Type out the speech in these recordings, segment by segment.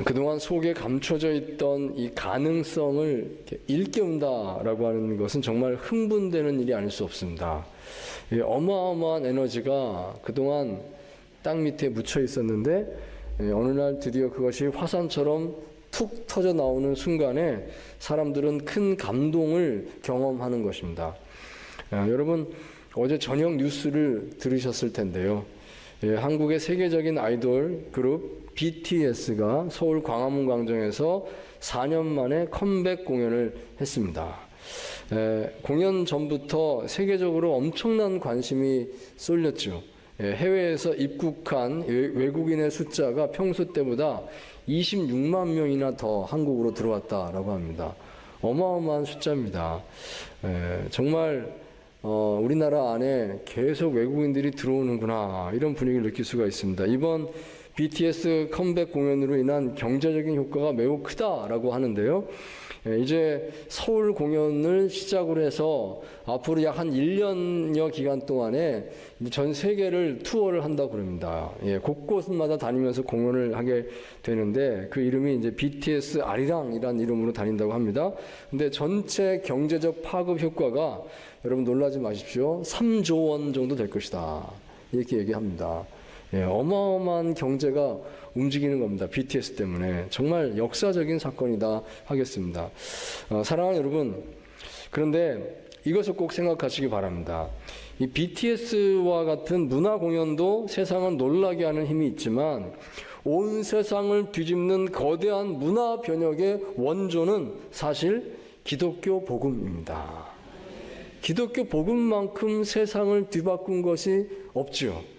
그동안 속에 감춰져 있던 이 가능성을 일깨운다라고 하는 것은 정말 흥분되는 일이 아닐 수 없습니다. 어마어마한 에너지가 그동안 땅 밑에 묻혀 있었는데 어느 날 드디어 그것이 화산처럼 툭 터져 나오는 순간에 사람들은 큰 감동을 경험하는 것입니다. 여러분 어제 저녁 뉴스를 들으셨을 텐데요. 한국의 세계적인 아이돌 그룹 BTS가 서울 광화문 광장에서 4년 만에 컴백 공연을 했습니다. 공연 전부터 세계적으로 엄청난 관심이 쏠렸죠. 해외에서 입국한 외국인의 숫자가 평소 때보다 26만 명이나 더 한국으로 들어왔다라고 합니다. 어마어마한 숫자입니다. 정말 우리나라 안에 계속 외국인들이 들어오는구나 이런 분위기를 느낄 수가 있습니다. 이번 BTS 컴백 공연으로 인한 경제적인 효과가 매우 크다라고 하는데요. 이제 서울 공연을 시작으로 해서 앞으로 약 한 1년여 기간 동안에 전 세계를 투어를 한다고 그럽니다. 곳곳마다 다니면서 공연을 하게 되는데 그 이름이 이제 BTS 아리랑이라는 이름으로 다닌다고 합니다. 근데 전체 경제적 파급 효과가 여러분 놀라지 마십시오. 3조 원 정도 될 것이다. 이렇게 얘기합니다. 어마어마한 경제가 움직이는 겁니다. BTS 때문에. 정말 역사적인 사건이다 하겠습니다. 사랑하는 여러분, 그런데 이것을 꼭 생각하시기 바랍니다. 이 BTS와 같은 문화 공연도 세상을 놀라게 하는 힘이 있지만 온 세상을 뒤집는 거대한 문화 변혁의 원조는 사실 기독교 복음입니다. 기독교 복음만큼 세상을 뒤바꾼 것이 없지요.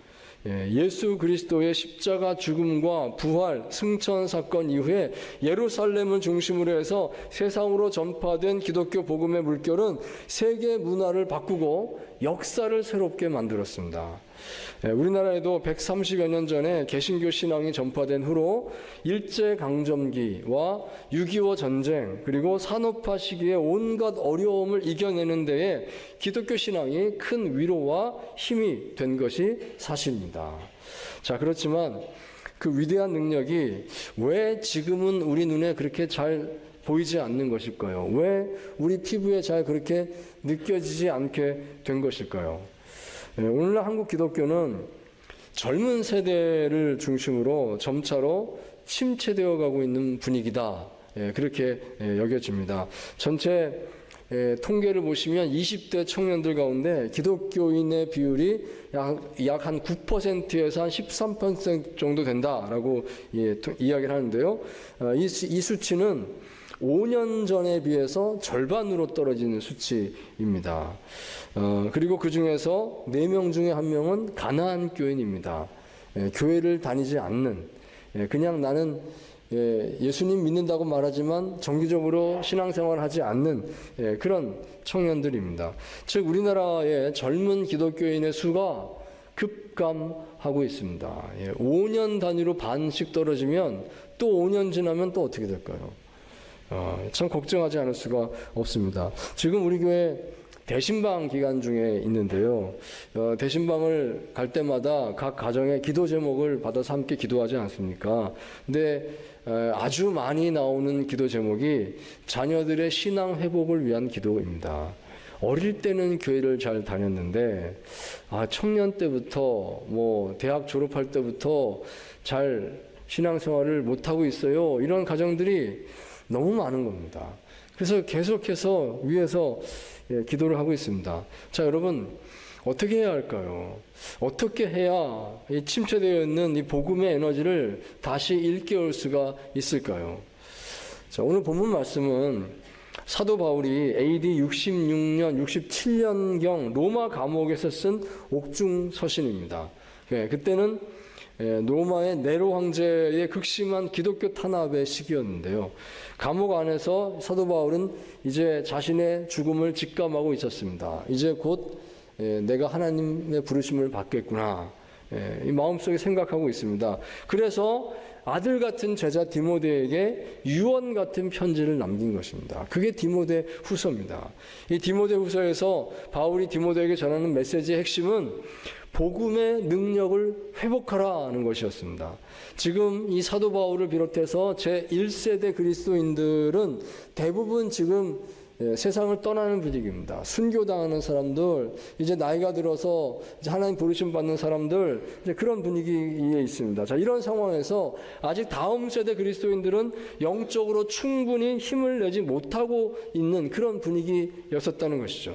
예수 그리스도의 십자가 죽음과 부활, 승천 사건 이후에 예루살렘을 중심으로 해서 세상으로 전파된 기독교 복음의 물결은 세계 문화를 바꾸고 역사를 새롭게 만들었습니다. 우리나라에도 130여 년 전에 개신교 신앙이 전파된 후로 일제강점기와 6.25 전쟁 그리고 산업화 시기에 온갖 어려움을 이겨내는 데에 기독교 신앙이 큰 위로와 힘이 된 것이 사실입니다. 자, 그렇지만 그 위대한 능력이 왜 지금은 우리 눈에 그렇게 잘 보이지 않는 것일까요? 왜 우리 피부에 잘 그렇게 느껴지지 않게 된 것일까요? 오늘날 한국 기독교는 젊은 세대를 중심으로 점차로 침체되어 가고 있는 분위기다. 그렇게 여겨집니다. 전체 통계를 보시면 20대 청년들 가운데 기독교인의 비율이 약 한 9%에서 한 13% 정도 된다라고 이야기를 하는데요. 이 수치는 5년 전에 비해서 절반으로 떨어지는 수치입니다. 그리고 그 중에서 4명 중에 1명은 가나안 교인입니다. 교회를 다니지 않는, 그냥 나는 예수님 믿는다고 말하지만 정기적으로 신앙생활을 하지 않는 그런 청년들입니다. 즉 우리나라의 젊은 기독교인의 수가 급감하고 있습니다. 5년 단위로 반씩 떨어지면 또 5년 지나면 또 어떻게 될까요? 참 걱정하지 않을 수가 없습니다. 지금 우리 교회 대신방 기간 중에 있는데요. 대신방을 갈 때마다 각 가정의 기도 제목을 받아서 함께 기도하지 않습니까? 근데 아주 많이 나오는 기도 제목이 자녀들의 신앙 회복을 위한 기도입니다. 어릴 때는 교회를 잘 다녔는데 청년 때부터 대학 졸업할 때부터 잘 신앙생활을 못하고 있어요. 이런 가정들이 너무 많은 겁니다. 그래서 계속해서 위에서 기도를 하고 있습니다. 자, 여러분 어떻게 해야 할까요? 어떻게 해야 이 침체되어 있는 이 복음의 에너지를 다시 일깨울 수가 있을까요? 자, 오늘 본문 말씀은 사도 바울이 AD 66년, 67년경 로마 감옥에서 쓴 옥중 서신입니다. 그때는 로마의 네로 황제의 극심한 기독교 탄압의 시기였는데요. 감옥 안에서 사도 바울은 이제 자신의 죽음을 직감하고 있었습니다. 이제 곧 내가 하나님의 부르심을 받겠구나. 이 마음속에 생각하고 있습니다. 그래서 아들 같은 제자 디모데에게 유언 같은 편지를 남긴 것입니다. 그게 디모데 후서입니다. 이 디모데 후서에서 바울이 디모데에게 전하는 메시지의 핵심은 복음의 능력을 회복하라는 것이었습니다. 지금 이 사도 바울을 비롯해서 제1세대 그리스도인들은 대부분 지금 세상을 떠나는 분위기입니다. 순교당하는 사람들, 이제 나이가 들어서 이제 하나님 부르심 받는 사람들, 이제 그런 분위기에 있습니다. 자, 이런 상황에서 아직 다음 세대 그리스도인들은 영적으로 충분히 힘을 내지 못하고 있는 그런 분위기였었다는 것이죠.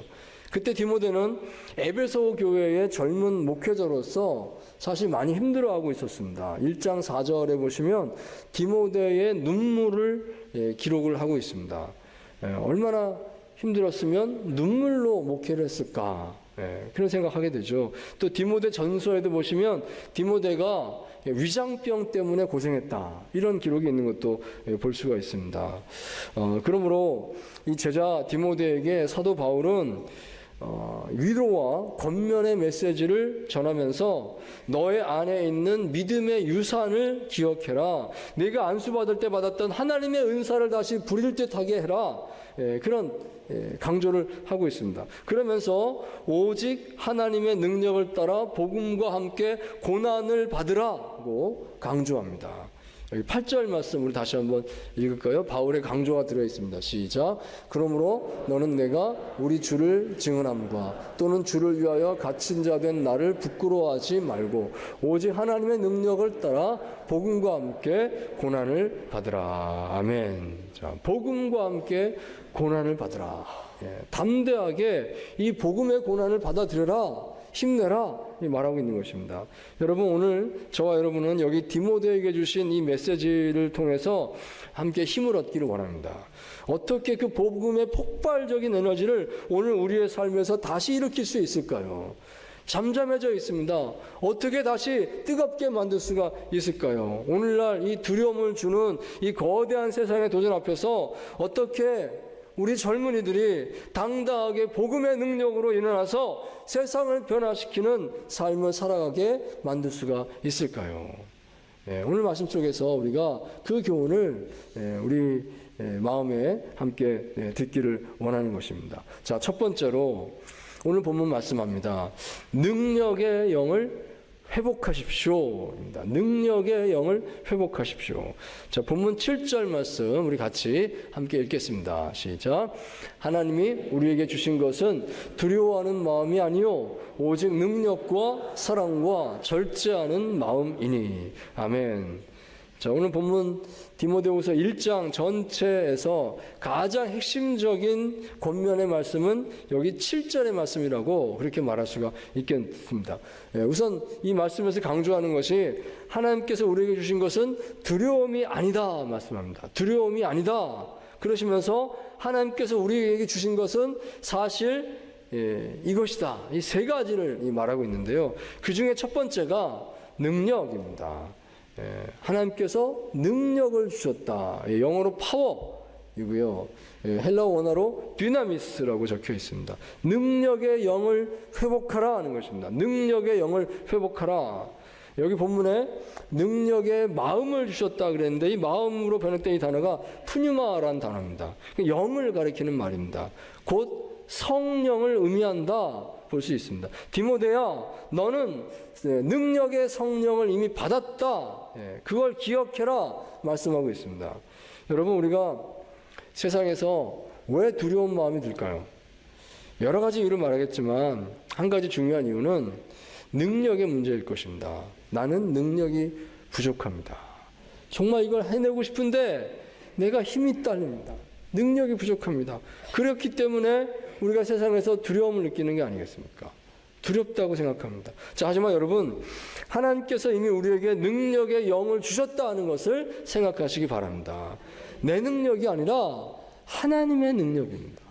그때 디모데는 에베소 교회의 젊은 목회자로서 사실 많이 힘들어하고 있었습니다. 1장 4절에 보시면 디모데의 눈물을 기록을 하고 있습니다. 얼마나 힘들었으면 눈물로 목회를 했을까, 그런 생각하게 되죠. 또 디모데 전서에도 보시면 디모데가 위장병 때문에 고생했다, 이런 기록이 있는 것도 볼 수가 있습니다. 그러므로 이 제자 디모데에게 사도 바울은 위로와 권면의 메시지를 전하면서 너의 안에 있는 믿음의 유산을 기억해라. 네가 안수받을 때 받았던 하나님의 은사를 다시 부릴 듯하게 해라. 그런 강조를 하고 있습니다. 그러면서 오직 하나님의 능력을 따라 복음과 함께 고난을 받으라고 강조합니다. 여기 8절 말씀 우리 다시 한번 읽을까요? 바울의 강조가 들어있습니다. 시작. 그러므로 너는 내가 우리 주를 증언함과 또는 주를 위하여 갇힌 자 된 나를 부끄러워하지 말고 오직 하나님의 능력을 따라 복음과 함께 고난을 받으라. 아멘. 자, 복음과 함께 고난을 받으라. 담대하게 이 복음의 고난을 받아들여라. 힘내라, 말하고 있는 것입니다. 여러분, 오늘 저와 여러분은 여기 디모데에게 주신 이 메시지를 통해서 함께 힘을 얻기를 원합니다. 어떻게 그 복음의 폭발적인 에너지를 오늘 우리의 삶에서 다시 일으킬 수 있을까요? 잠잠해져 있습니다. 어떻게 다시 뜨겁게 만들 수가 있을까요? 오늘날 이 두려움을 주는 이 거대한 세상의 도전 앞에서 어떻게 우리 젊은이들이 당당하게 복음의 능력으로 일어나서 세상을 변화시키는 삶을 살아가게 만들 수가 있을까요? 오늘 말씀 속에서 우리가 그 교훈을 우리 마음에 함께 듣기를 원하는 것입니다. 자, 첫 번째로 오늘 본문 말씀합니다. 능력의 영을 회복하십시오입니다. 능력의 영을 회복하십시오. 자, 본문 7절 말씀 우리 같이 함께 읽겠습니다. 시작. 하나님이 우리에게 주신 것은 두려워하는 마음이 아니요 오직 능력과 사랑과 절제하는 마음이니. 아멘. 자, 오늘 본문 디모데후서 1장 전체에서 가장 핵심적인 권면의 말씀은 여기 7절의 말씀이라고 그렇게 말할 수가 있겠습니다. 우선 이 말씀에서 강조하는 것이 하나님께서 우리에게 주신 것은 두려움이 아니다 말씀합니다. 두려움이 아니다. 그러시면서 하나님께서 우리에게 주신 것은 사실 이것이다. 이 세 가지를 말하고 있는데요. 그 중에 첫 번째가 능력입니다. 하나님께서 능력을 주셨다. 영어로 파워이고요. 헬라어 원어로 디나미스라고 적혀 있습니다. 능력의 영을 회복하라 하는 것입니다. 능력의 영을 회복하라. 여기 본문에 능력의 마음을 주셨다 그랬는데 이 마음으로 번역된 이 단어가 푸뉴마라는 단어입니다. 영을 가리키는 말입니다. 곧 성령을 의미한다 볼 수 있습니다. 디모데야, 너는 능력의 성령을 이미 받았다. 그걸 기억해라 말씀하고 있습니다. 여러분, 우리가 세상에서 왜 두려운 마음이 들까요? 여러 가지 이유를 말하겠지만 한 가지 중요한 이유는 능력의 문제일 것입니다. 나는 능력이 부족합니다. 정말 이걸 해내고 싶은데 내가 힘이 딸립니다. 능력이 부족합니다. 그렇기 때문에 우리가 세상에서 두려움을 느끼는 게 아니겠습니까? 두렵다고 생각합니다. 자, 하지만 여러분, 하나님께서 이미 우리에게 능력의 영을 주셨다는 것을 생각하시기 바랍니다. 내 능력이 아니라 하나님의 능력입니다.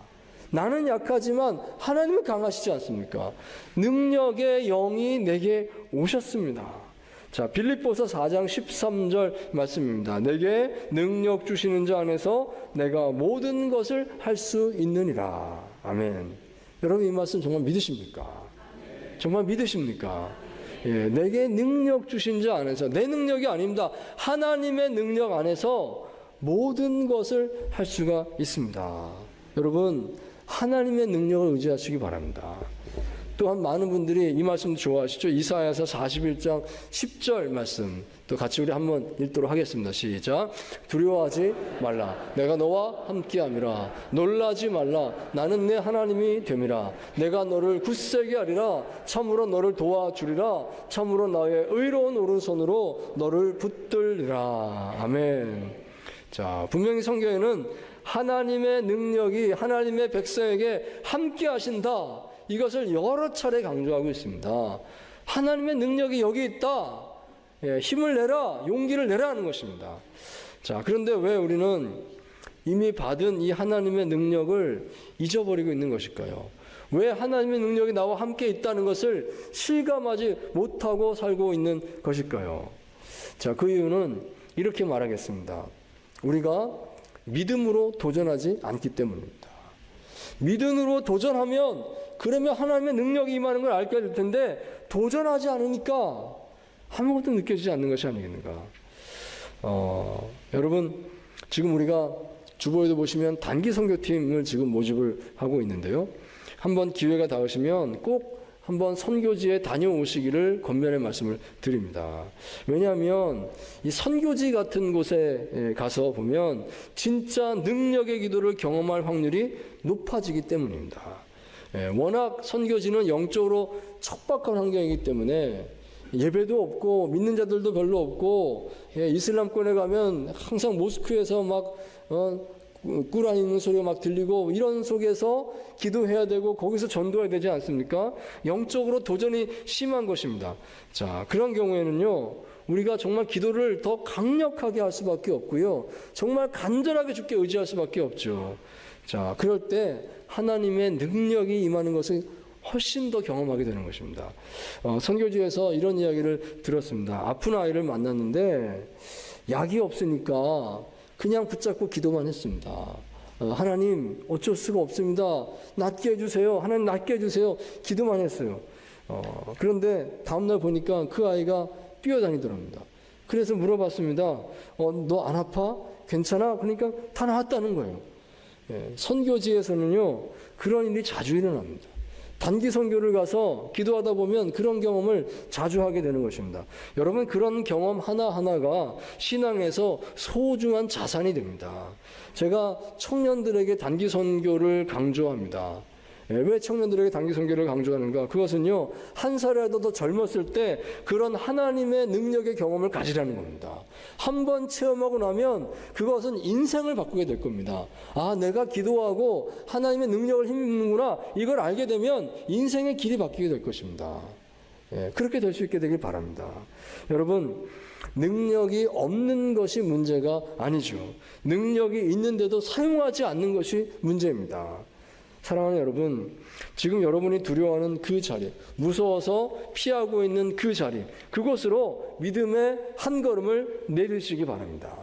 나는 약하지만 하나님은 강하시지 않습니까? 능력의 영이 내게 오셨습니다. 자, 빌립보서 4장 13절 말씀입니다. 내게 능력 주시는 자 안에서 내가 모든 것을 할 수 있느니라. 아멘. 여러분, 이 말씀 정말 믿으십니까? 정말 믿으십니까? 내게 능력 주신 자 안에서, 내 능력이 아닙니다. 하나님의 능력 안에서 모든 것을 할 수가 있습니다. 여러분, 하나님의 능력을 의지하시기 바랍니다. 또한 많은 분들이 이 말씀 좋아하시죠? 이사야서 41장 10절 말씀 또 같이 우리 한번 읽도록 하겠습니다. 시작. 두려워하지 말라. 내가 너와 함께함이라. 놀라지 말라. 나는 내 하나님이 됨이라. 내가 너를 굳세게 하리라. 참으로 너를 도와주리라. 참으로 나의 의로운 오른손으로 너를 붙들리라. 아멘. 자, 분명히 성경에는 하나님의 능력이 하나님의 백성에게 함께 하신다. 이것을 여러 차례 강조하고 있습니다. 하나님의 능력이 여기 있다. 힘을 내라, 용기를 내라 하는 것입니다. 자, 그런데 왜 우리는 이미 받은 이 하나님의 능력을 잊어버리고 있는 것일까요? 왜 하나님의 능력이 나와 함께 있다는 것을 실감하지 못하고 살고 있는 것일까요? 자, 그 이유는 이렇게 말하겠습니다. 우리가 믿음으로 도전하지 않기 때문입니다. 믿음으로 도전하면 그러면 하나님의 능력이 임하는 걸 알게 될 텐데 도전하지 않으니까 아무것도 느껴지지 않는 것이 아니겠는가. 여러분, 지금 우리가 주보에도 보시면 단기 선교팀을 지금 모집을 하고 있는데요. 한번 기회가 닿으시면 꼭 한번 선교지에 다녀오시기를 권면의 말씀을 드립니다. 왜냐하면 이 선교지 같은 곳에 가서 보면 진짜 능력의 기도를 경험할 확률이 높아지기 때문입니다. 워낙 선교지는 영적으로 척박한 환경이기 때문에 예배도 없고 믿는 자들도 별로 없고, 이슬람권에 가면 항상 모스크에서 막 꾸란 읽는 소리가 막 들리고 이런 속에서 기도해야 되고 거기서 전도해야 되지 않습니까? 영적으로 도전이 심한 것입니다. 자, 그런 경우에는요, 우리가 정말 기도를 더 강력하게 할 수밖에 없고요, 정말 간절하게 주께 의지할 수밖에 없죠. 자, 그럴 때 하나님의 능력이 임하는 것을 훨씬 더 경험하게 되는 것입니다. 선교지에서 이런 이야기를 들었습니다. 아픈 아이를 만났는데 약이 없으니까 그냥 붙잡고 기도만 했습니다. 하나님, 어쩔 수가 없습니다. 낫게 해주세요. 하나님, 낫게 해주세요. 기도만 했어요. 그런데 다음날 보니까 그 아이가 뛰어다니더랍니다. 그래서 물어봤습니다. 너 안 아파? 괜찮아? 그러니까 다 나았다는 거예요. 선교지에서는요, 그런 일이 자주 일어납니다. 단기 선교를 가서 기도하다 보면 그런 경험을 자주 하게 되는 것입니다. 여러분, 그런 경험 하나하나가 신앙에서 소중한 자산이 됩니다. 제가 청년들에게 단기 선교를 강조합니다. 왜 청년들에게 단기 선교를 강조하는가? 그것은요, 한 살이라도 더 젊었을 때 그런 하나님의 능력의 경험을 가지라는 겁니다. 한 번 체험하고 나면 그것은 인생을 바꾸게 될 겁니다. 아, 내가 기도하고 하나님의 능력을 힘입는구나, 이걸 알게 되면 인생의 길이 바뀌게 될 것입니다. 그렇게 될 수 있게 되길 바랍니다. 여러분, 능력이 없는 것이 문제가 아니죠. 능력이 있는데도 사용하지 않는 것이 문제입니다. 사랑하는 여러분, 지금 여러분이 두려워하는 그 자리, 무서워서 피하고 있는 그 자리, 그곳으로 믿음의 한 걸음을 내리시기 바랍니다.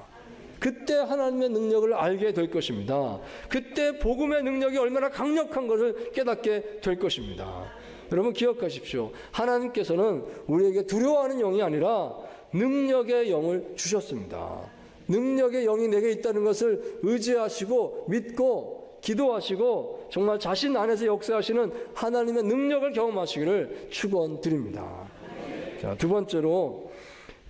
그때 하나님의 능력을 알게 될 것입니다. 그때 복음의 능력이 얼마나 강력한 것을 깨닫게 될 것입니다. 여러분, 기억하십시오. 하나님께서는 우리에게 두려워하는 영이 아니라 능력의 영을 주셨습니다. 능력의 영이 내게 있다는 것을 의지하시고 믿고 기도하시고 정말 자신 안에서 역사하시는 하나님의 능력을 경험하시기를 축원드립니다. 자, 두 번째로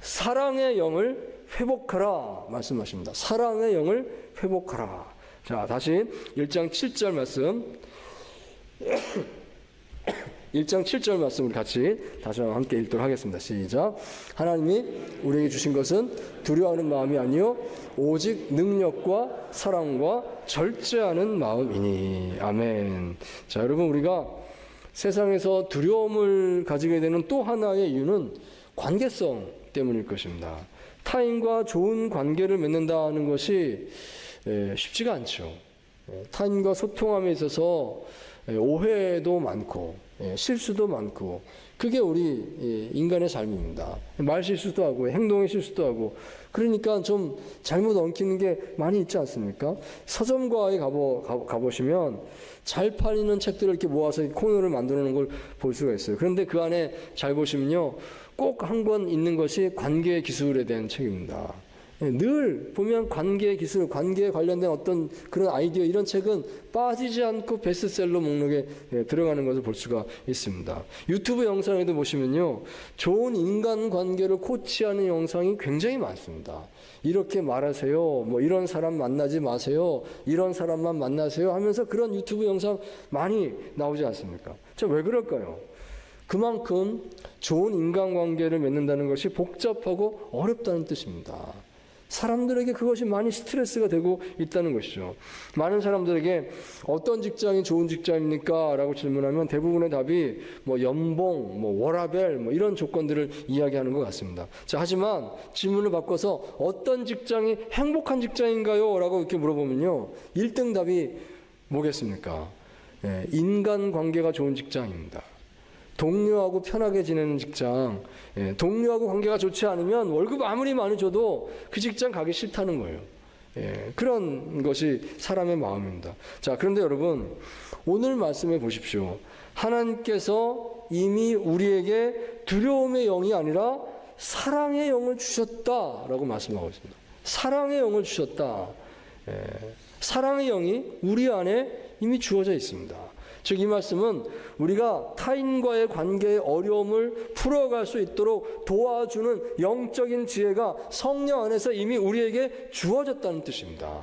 사랑의 영을 회복하라 말씀하십니다. 사랑의 영을 회복하라. 자, 다시 1장 7절 말씀 1장 7절 말씀을 같이 다시 함께 읽도록 하겠습니다. 시작. 하나님이 우리에게 주신 것은 두려워하는 마음이 아니요 오직 능력과 사랑과 절제하는 마음이니. 아멘. 자, 여러분, 우리가 세상에서 두려움을 가지게 되는 또 하나의 이유는 관계성 때문일 것입니다. 타인과 좋은 관계를 맺는다는 것이 쉽지가 않죠. 타인과 소통함에 있어서 오해도 많고 실수도 많고 그게 우리 인간의 삶입니다. 말 실수도 하고 행동의 실수도 하고 그러니까 좀 잘못 엉키는 게 많이 있지 않습니까? 서점과에 가보시면 잘 팔리는 책들을 이렇게 모아서 코너를 만들어 놓은 걸 볼 수가 있어요. 그런데 그 안에 잘 보시면요. 꼭 한 권 있는 것이 관계 기술에 대한 책입니다. 늘 보면 관계 기술, 관계에 관련된 어떤 그런 아이디어 이런 책은 빠지지 않고 베스트셀러 목록에 들어가는 것을 볼 수가 있습니다. 유튜브 영상에도 보시면요. 좋은 인간관계를 코치하는 영상이 굉장히 많습니다. 이렇게 말하세요. 뭐 이런 사람 만나지 마세요. 이런 사람만 만나세요 하면서 그런 유튜브 영상 많이 나오지 않습니까? 자, 왜 그럴까요? 그만큼 좋은 인간관계를 맺는다는 것이 복잡하고 어렵다는 뜻입니다. 사람들에게 그것이 많이 스트레스가 되고 있다는 것이죠. 많은 사람들에게 어떤 직장이 좋은 직장입니까? 라고 질문하면 대부분의 답이 뭐 연봉, 뭐 워라밸, 뭐 이런 조건들을 이야기하는 것 같습니다. 자, 하지만 질문을 바꿔서 어떤 직장이 행복한 직장인가요? 라고 이렇게 물어보면요. 1등 답이 뭐겠습니까? 인간관계가 좋은 직장입니다. 동료하고 편하게 지내는 직장, 동료하고 관계가 좋지 않으면 월급 아무리 많이 줘도 그 직장 가기 싫다는 거예요. 그런 것이 사람의 마음입니다. 자, 그런데 여러분, 오늘 말씀해 보십시오. 하나님께서 이미 우리에게 두려움의 영이 아니라 사랑의 영을 주셨다라고 말씀하고 있습니다. 사랑의 영을 주셨다. 사랑의 영이 우리 안에 이미 주어져 있습니다. 즉 이 말씀은 우리가 타인과의 관계의 어려움을 풀어갈 수 있도록 도와주는 영적인 지혜가 성령 안에서 이미 우리에게 주어졌다는 뜻입니다.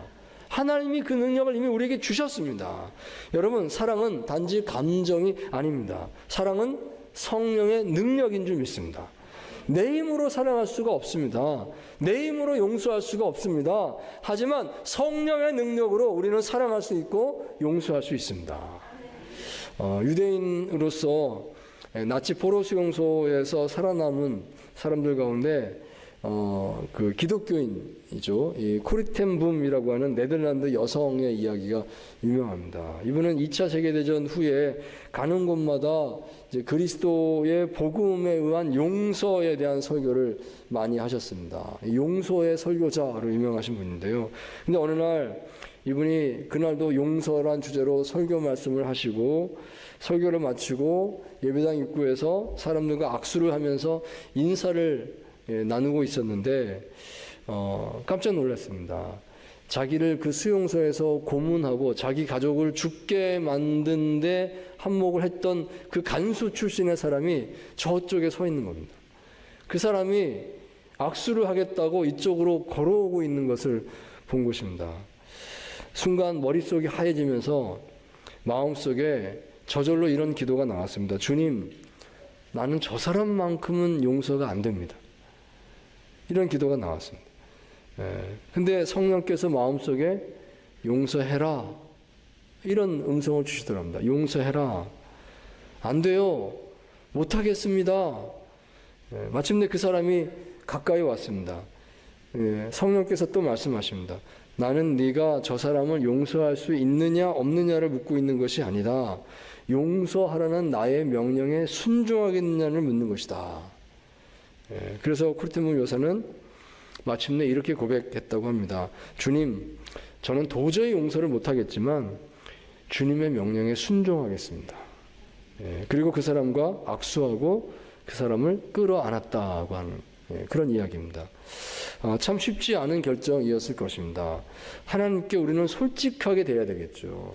하나님이 그 능력을 이미 우리에게 주셨습니다. 여러분, 사랑은 단지 감정이 아닙니다. 사랑은 성령의 능력인 줄 믿습니다. 내 힘으로 사랑할 수가 없습니다. 내 힘으로 용서할 수가 없습니다. 하지만 성령의 능력으로 우리는 사랑할 수 있고 용서할 수 있습니다. 유대인으로서 나치 포로 수용소에서 살아남은 사람들 가운데 그 기독교인이죠. 이 코리텐붐이라고 하는 네덜란드 여성의 이야기가 유명합니다. 이분은 2차 세계대전 후에 가는 곳마다 이제 그리스도의 복음에 의한 용서에 대한 설교를 많이 하셨습니다. 용서의 설교자로 유명하신 분인데요. 근데 어느 날 이분이 그날도 용서란 주제로 설교 말씀을 하시고 설교를 마치고 예배당 입구에서 사람들과 악수를 하면서 인사를 나누고 있었는데 깜짝 놀랐습니다. 자기를 그 수용소에서 고문하고 자기 가족을 죽게 만든 데 한몫을 했던 그 간수 출신의 사람이 저쪽에 서 있는 겁니다. 그 사람이 악수를 하겠다고 이쪽으로 걸어오고 있는 것을 본 것입니다. 순간 머릿속이 하얘지면서 마음속에 저절로 이런 기도가 나왔습니다. 주님, 나는 저 사람만큼은 용서가 안 됩니다. 이런 기도가 나왔습니다. 근데 성령께서 마음속에 용서해라 이런 음성을 주시더랍니다. 용서해라. 안 돼요. 못하겠습니다. 마침내 그 사람이 가까이 왔습니다. 성령께서 또 말씀하십니다. 나는 네가 저 사람을 용서할 수 있느냐 없느냐를 묻고 있는 것이 아니라 용서하라는 나의 명령에 순종하겠느냐를 묻는 것이다. 그래서 코리텐붐 여사는 마침내 이렇게 고백했다고 합니다. 주님, 저는 도저히 용서를 못하겠지만 주님의 명령에 순종하겠습니다. 그리고 그 사람과 악수하고 그 사람을 끌어안았다고 하는 그런 이야기입니다. 참 쉽지 않은 결정이었을 것입니다. 하나님께 우리는 솔직하게 대해야 되겠죠.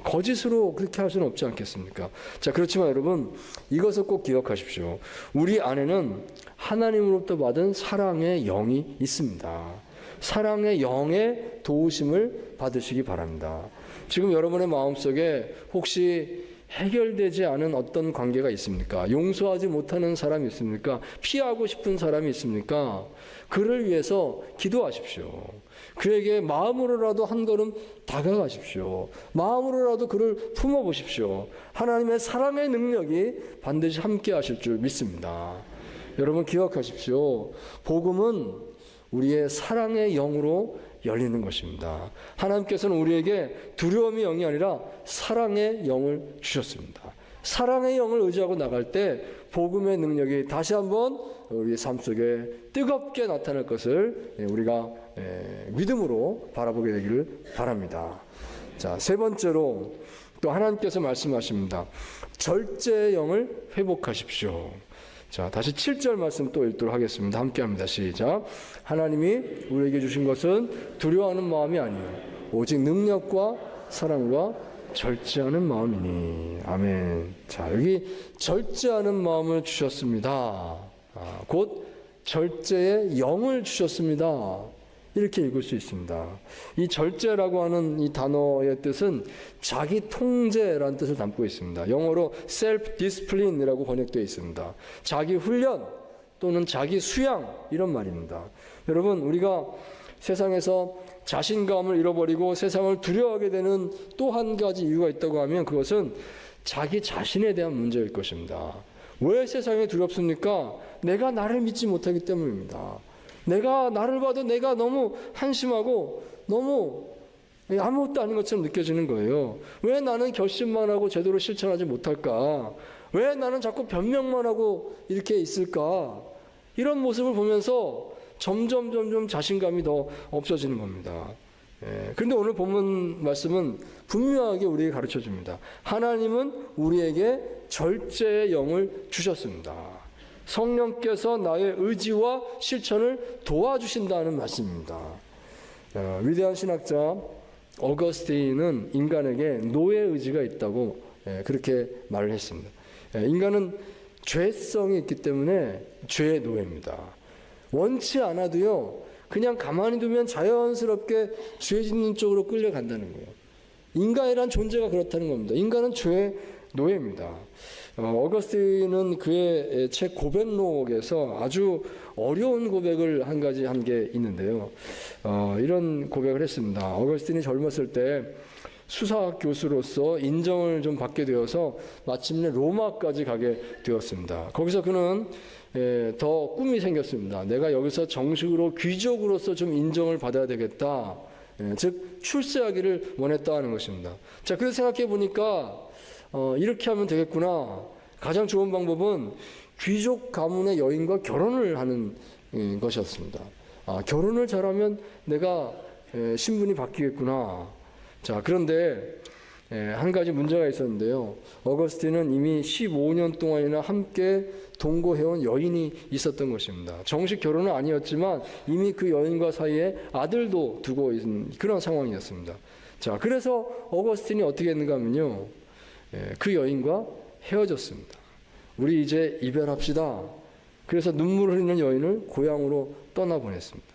거짓으로 그렇게 할 수는 없지 않겠습니까? 자, 그렇지만 여러분, 이것을 꼭 기억하십시오. 우리 안에는 하나님으로부터 받은 사랑의 영이 있습니다. 사랑의 영의 도우심을 받으시기 바랍니다. 지금 여러분의 마음속에 혹시 해결되지 않은 어떤 관계가 있습니까? 용서하지 못하는 사람이 있습니까? 피하고 싶은 사람이 있습니까? 그를 위해서 기도하십시오. 그에게 마음으로라도 한 걸음 다가가십시오. 마음으로라도 그를 품어보십시오. 하나님의 사랑의 능력이 반드시 함께 하실 줄 믿습니다. 여러분 기억하십시오. 복음은 우리의 사랑의 영으로 열리는 것입니다. 하나님께서는 우리에게 두려움의 영이 아니라 사랑의 영을 주셨습니다. 사랑의 영을 의지하고 나갈 때 복음의 능력이 다시 한번 우리의 삶 속에 뜨겁게 나타날 것을 우리가 믿음으로 바라보게 되기를 바랍니다. 자, 세 번째로 또 하나님께서 말씀하십니다. 절제의 영을 회복하십시오. 자, 다시 7절 말씀 또 읽도록 하겠습니다. 함께 합니다. 시작. 하나님이 우리에게 주신 것은 두려워하는 마음이 아니요 오직 능력과 사랑과 절제하는 마음이니. 아멘. 자, 여기 절제하는 마음을 주셨습니다. 곧 절제의 영을 주셨습니다. 이렇게 읽을 수 있습니다. 이 절제라고 하는 이 단어의 뜻은 자기 통제라는 뜻을 담고 있습니다. 영어로 self-discipline이라고 번역되어 있습니다. 자기 훈련 또는 자기 수양 이런 말입니다. 여러분, 우리가 세상에서 자신감을 잃어버리고 세상을 두려워하게 되는 또 한 가지 이유가 있다고 하면 그것은 자기 자신에 대한 문제일 것입니다. 왜 세상이 두렵습니까? 내가 나를 믿지 못하기 때문입니다. 내가 나를 봐도 내가 너무 한심하고 너무 아무것도 아닌 것처럼 느껴지는 거예요. 왜 나는 결심만 하고 제대로 실천하지 못할까? 왜 나는 자꾸 변명만 하고 이렇게 있을까? 이런 모습을 보면서 점점 자신감이 더 없어지는 겁니다. 그런데 오늘 본문 말씀은 분명하게 우리에게 가르쳐 줍니다. 하나님은 우리에게 절제의 영을 주셨습니다. 성령께서 나의 의지와 실천을 도와주신다는 말씀입니다. 위대한 신학자 어거스틴은 인간에게 노예 의지가 있다고 그렇게 말을 했습니다. 인간은 죄성이 있기 때문에 죄의 노예입니다. 원치 않아도요, 그냥 가만히 두면 자연스럽게 죄 짓는 쪽으로 끌려간다는 거예요. 인간이란 존재가 그렇다는 겁니다. 인간은 죄의 노예입니다. 어거스틴은 그의 책 고백록에서 아주 어려운 고백을 한 가지 한 게 있는데요. 이런 고백을 했습니다. 어거스틴이 젊었을 때 수사학 교수로서 인정을 좀 받게 되어서 마침내 로마까지 가게 되었습니다. 거기서 그는 더 꿈이 생겼습니다. 내가 여기서 정식으로 귀족으로서 좀 인정을 받아야 되겠다. 즉 출세하기를 원했다 하는 것입니다. 자, 그래서 생각해 보니까 이렇게 하면 되겠구나. 가장 좋은 방법은 귀족 가문의 여인과 결혼을 하는 것이었습니다. 결혼을 잘하면 내가 신분이 바뀌겠구나. 자, 그런데 한 가지 문제가 있었는데요. 어거스틴은 이미 15년 동안이나 함께 동거해온 여인이 있었던 것입니다. 정식 결혼은 아니었지만 이미 그 여인과 사이에 아들도 두고 있는 그런 상황이었습니다. 자, 그래서 어거스틴이 어떻게 했는가 하면요, 그 여인과 헤어졌습니다. 우리 이제 이별합시다. 그래서 눈물을 흘리는 여인을 고향으로 떠나보냈습니다.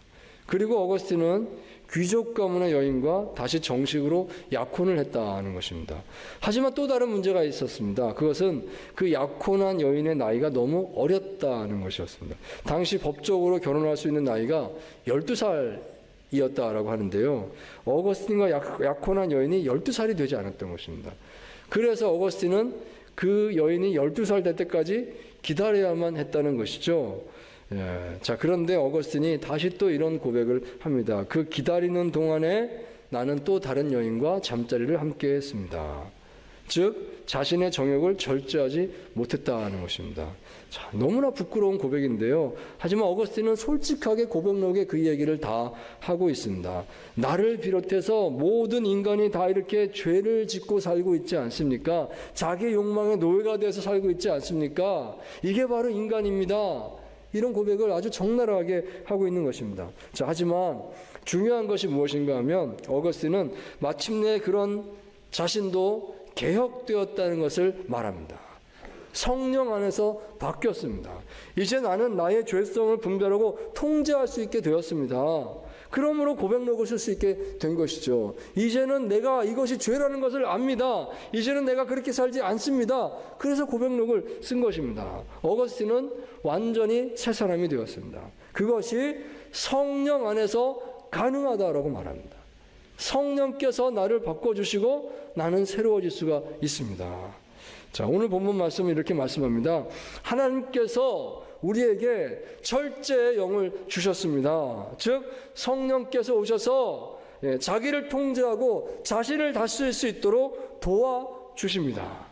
그리고 어거스틴은 귀족 가문의 여인과 다시 정식으로 약혼을 했다는 것입니다. 하지만 또 다른 문제가 있었습니다. 그것은 그 약혼한 여인의 나이가 너무 어렸다는 것이었습니다. 당시 법적으로 결혼할 수 있는 나이가 12살이었다라고 하는데요. 어거스틴과 약혼한 여인이 12살이 되지 않았던 것입니다. 그래서 어거스틴은 그 여인이 12살 될 때까지 기다려야만 했다는 것이죠. 자, 그런데 어거스틴이 다시 또 이런 고백을 합니다. 그 기다리는 동안에 나는 또 다른 여인과 잠자리를 함께 했습니다. 즉 자신의 정욕을 절제하지 못했다는 것입니다. 자, 너무나 부끄러운 고백인데요. 하지만 어거스틴은 솔직하게 고백록에 그 얘기를 다 하고 있습니다. 나를 비롯해서 모든 인간이 다 이렇게 죄를 짓고 살고 있지 않습니까? 자기 욕망의 노예가 돼서 살고 있지 않습니까? 이게 바로 인간입니다. 이런 고백을 아주 적나라하게 하고 있는 것입니다. 자, 하지만 중요한 것이 무엇인가 하면 어거스틴은 마침내 그런 자신도 개혁되었다는 것을 말합니다. 성령 안에서 바뀌었습니다. 이제 나는 나의 죄성을 분별하고 통제할 수 있게 되었습니다. 그러므로 고백록을 쓸 수 있게 된 것이죠. 이제는 내가 이것이 죄라는 것을 압니다. 이제는 내가 그렇게 살지 않습니다. 그래서 고백록을 쓴 것입니다. 어거스틴은 완전히 새 사람이 되었습니다. 그것이 성령 안에서 가능하다라고 말합니다. 성령께서 나를 바꿔주시고 나는 새로워질 수가 있습니다. 자, 오늘 본문 말씀은 이렇게 말씀합니다. 하나님께서 우리에게 철제의 영을 주셨습니다. 즉 성령께서 오셔서 자기를 통제하고 자신을 다스릴 수 있도록 도와주십니다.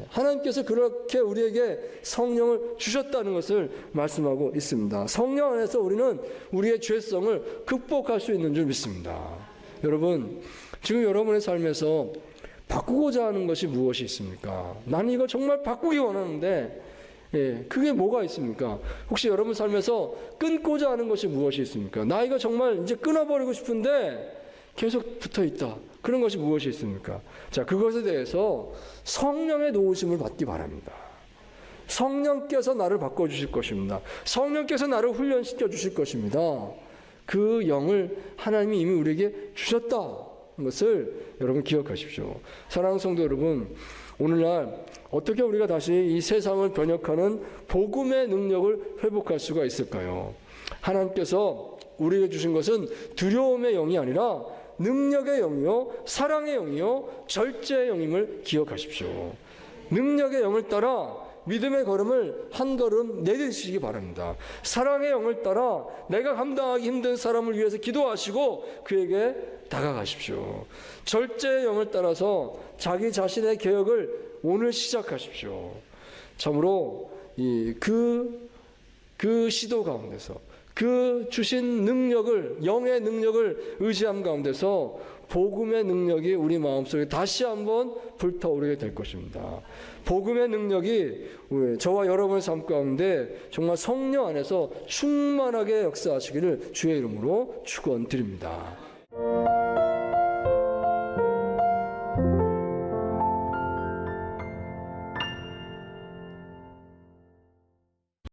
하나님께서 그렇게 우리에게 성령을 주셨다는 것을 말씀하고 있습니다. 성령 안에서 우리는 우리의 죄성을 극복할 수 있는 줄 믿습니다. 여러분, 지금 여러분의 삶에서 바꾸고자 하는 것이 무엇이 있습니까? 나는 이거 정말 바꾸기 원하는데 그게 뭐가 있습니까? 혹시 여러분 삶에서 끊고자 하는 것이 무엇이 있습니까? 나 이거 정말 이제 끊어버리고 싶은데 계속 붙어 있다. 그런 것이 무엇이 있습니까? 자, 그것에 대해서 성령의 도우심을 받기 바랍니다. 성령께서 나를 바꿔주실 것입니다. 성령께서 나를 훈련시켜 주실 것입니다. 그 영을 하나님이 이미 우리에게 주셨다. 것을 여러분 기억하십시오. 사랑하는 성도 여러분, 오늘날 어떻게 우리가 다시 이 세상을 변혁하는 복음의 능력을 회복할 수가 있을까요? 하나님께서 우리에게 주신 것은 두려움의 영이 아니라 능력의 영이요, 사랑의 영이요, 절제의 영임을 기억하십시오. 능력의 영을 따라 믿음의 걸음을 한 걸음 내딛으시기 바랍니다. 사랑의 영을 따라 내가 감당하기 힘든 사람을 위해서 기도하시고 그에게 다가가십시오. 절제의 영을 따라서 자기 자신의 개혁을 오늘 시작하십시오. 참으로 그 시도 가운데서 그 주신 능력을, 영의 능력을 의지함 가운데서 복음의 능력이 우리 마음속에 다시 한번 불타오르게 될 것입니다. 복음의 능력이 저와 여러분의 삶 가운데 정말 성령 안에서 충만하게 역사하시기를 주의 이름으로 축원드립니다.